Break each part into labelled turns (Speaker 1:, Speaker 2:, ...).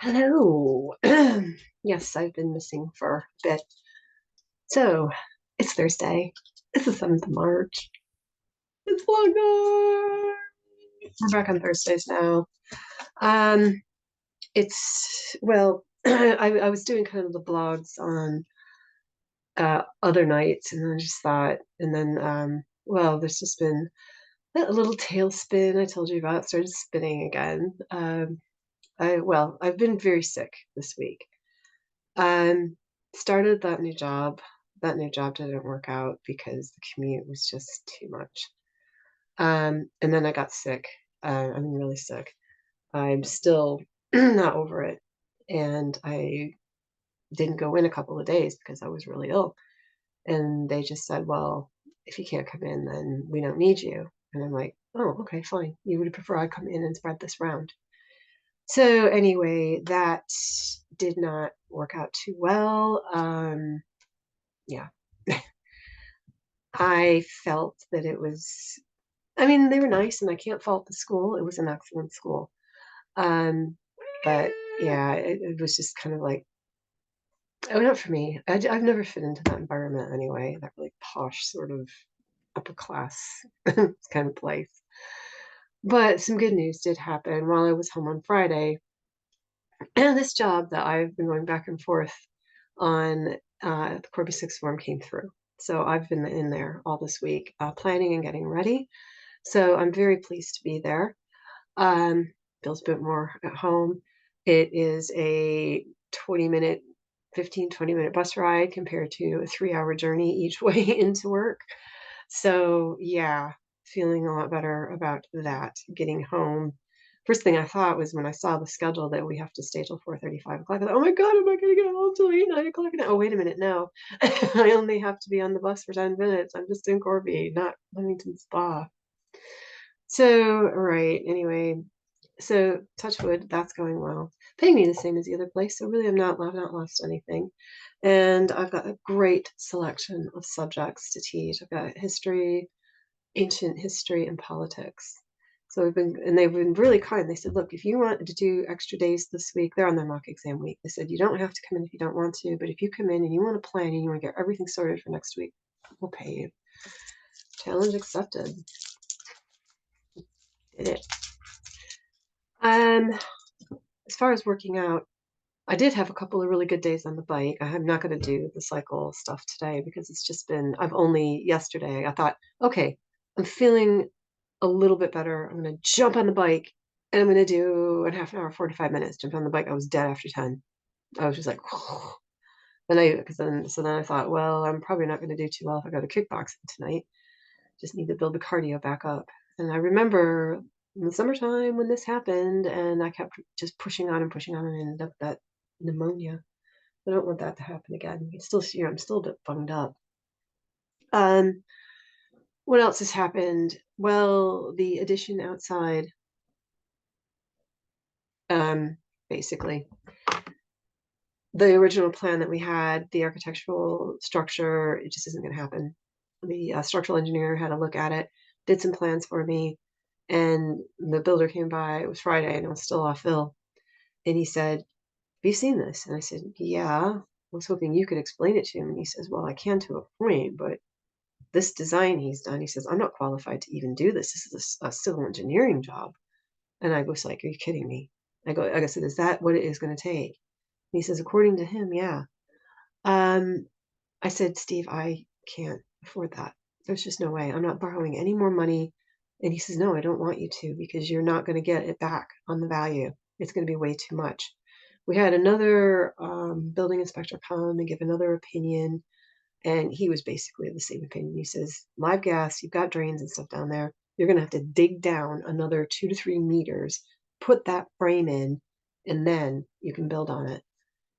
Speaker 1: Hello. Yes, I've been missing for a bit. So, it's Thursday. It's the 7th of March. It's Longer. We're back on Thursdays now. Um, I was doing kind of the blogs on other nights, and I just thought, and then, there's just been a little tailspin I told you about, started spinning again. I've been very sick this week. Um, Started that new job. That new job didn't work out because the commute was just too much. And then I got sick. I'm really sick. I'm still not over it. And I didn't go in a couple of days because I was really ill. And they just said, well, if you can't come in, then we don't need you. And I'm like, oh, okay, fine. You would prefer I come in and spread this round. So anyway, that did not work out too well. Yeah. I felt that it was, I mean, they were nice and I can't fault the school. It was an excellent school. Um, but yeah, it was just kind of like, oh, not for me. I've never fit into that environment anyway, that really posh sort of upper class kind of place. But some good news did happen while I was home on Friday. And this job that I've been going back and forth on, the Corby 6 form came through. So I've been in there all this week, planning and getting ready. So I'm very pleased to be there. Um, Feels a bit more at home. It is a 20-minute, 15, 20-minute bus ride compared to a 3-hour journey each way into work. So yeah, feeling a lot better about that, getting home. First thing I thought was when I saw the schedule that we have to stay till 4:30, 5 o'clock. I thought, oh my God, am I gonna get home till 8, 9 o'clock? Oh, wait a minute, no. I only have to be on the bus for 10 minutes. I'm just in Corby, not Leamington Spa. So, right, anyway, so touch wood, that's going well. Paying me the same as the other place, so really I've not lost anything. And I've got a great selection of subjects to teach. I've got history, ancient history, and politics. So they've been really kind. They said, look, if you want to do extra days this week, they're on their mock exam week. They said, you don't have to come in if you don't want to, but if you come in and you want to plan and you want to get everything sorted for next week, we'll pay you. Challenge accepted. Did it. Um, as far as working out, I did have a couple of really good days on the bike. I'm not going to do the cycle stuff today because it's just been, I've only yesterday, I thought, okay, I'm feeling a little bit better. I'm going to jump on the bike and I'm going to do a half an hour, 45 minutes. Jumped on the bike. I was dead after 10. I was just like, so then I thought, well, I'm probably not going to do too well if I go to kickboxing tonight. Just need to build the cardio back up. And I remember in the summertime when this happened, and I kept just pushing on, and ended up with that pneumonia. I don't want that to happen again. It's still, I'm still a bit bummed up. Um, what else has happened? Well, the addition outside, um, basically. The original plan that we had, the architectural structure, it just isn't going to happen. The structural engineer had a look at it, did some plans for me, and the builder came by. It was Friday, and I was still off ill. And he said, have you seen this? And I said, yeah. I was hoping you could explain it to him. And he says, well, I can to a point, but this design he's done, he says, I'm not qualified to even do this. This is a civil engineering job. And I was like, are you kidding me? I said, is that what it is going to take? And he says, according to him, yeah. Um, I said, Steve, I can't afford that. There's just no way. I'm not borrowing any more money. And he says, no, I don't want you to because you're not going to get it back on the value. It's going to be way too much. We had another building inspector come and give another opinion, and he was basically of the same opinion. He says, live gas, you've got drains and stuff down there. You're going to have to dig down another 2 to 3 meters, put that frame in, and then you can build on it.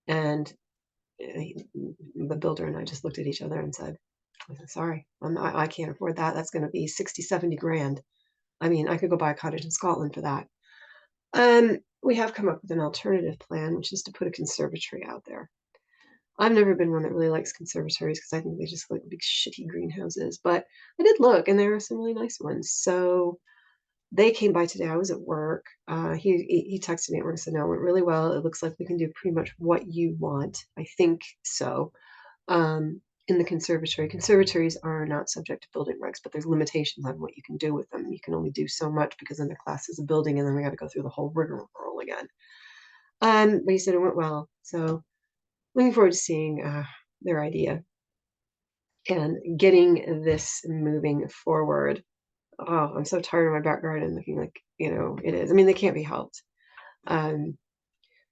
Speaker 1: And the builder and I just looked at each other and said, sorry, I can't afford that. That's going to be 60, 70 grand. I mean, I could go buy a cottage in Scotland for that. We have come up with an alternative plan, which is to put a conservatory out there. I've never been one that really likes conservatories because I think they just look like big shitty greenhouses, but I did look and there are some really nice ones. So They came by today. I was at work. He texted me at work and said, "No, it went really well. It looks like we can do pretty much what you want." I think so. In the conservatory. Conservatories are not subject to building regs, but there's limitations on what you can do with them. You can only do so much because then the class is a building, and then we got to go through the whole rigmarole again. But he said it went well, so looking forward to seeing their idea and getting this moving forward. Oh, I'm so tired of my back garden looking like it is. I mean, they can't be helped. Um,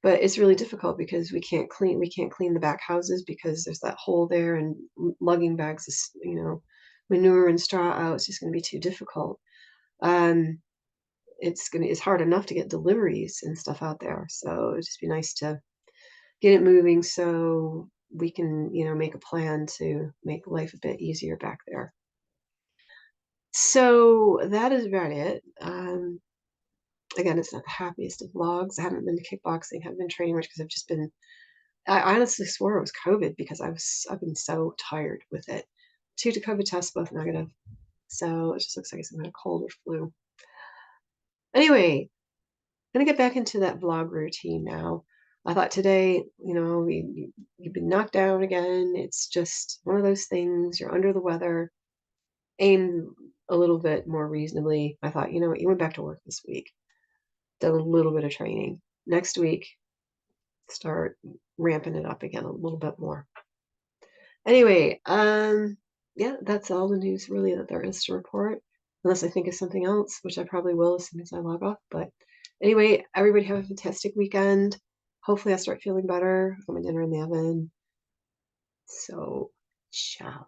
Speaker 1: But it's really difficult because we can't clean the back houses because there's that hole there and lugging bags is, manure and straw out. It's just gonna be too difficult. Um, it's hard enough to get deliveries and stuff out there, so it'd just be nice to get it moving so we can, make a plan to make life a bit easier back there. So that is about it. Again, it's not the happiest of vlogs. I haven't been to kickboxing, haven't been training much because I honestly swore it was COVID because I've been so tired with it. 2 to COVID tests, both negative. So it just looks like some kind of cold or flu. Anyway, gonna get back into that vlog routine now. I thought today, you've been knocked down again. It's just one of those things. You're under the weather. Aim a little bit more reasonably. I thought, you know what, you went back to work this week. Done a little bit of training. Next week, start ramping it up again a little bit more. Anyway, yeah, that's all the news really that there is to report, unless I think of something else, which I probably will as soon as I log off. But anyway, everybody have a fantastic weekend. Hopefully, I start feeling better. I've got my dinner in the oven. So, ciao.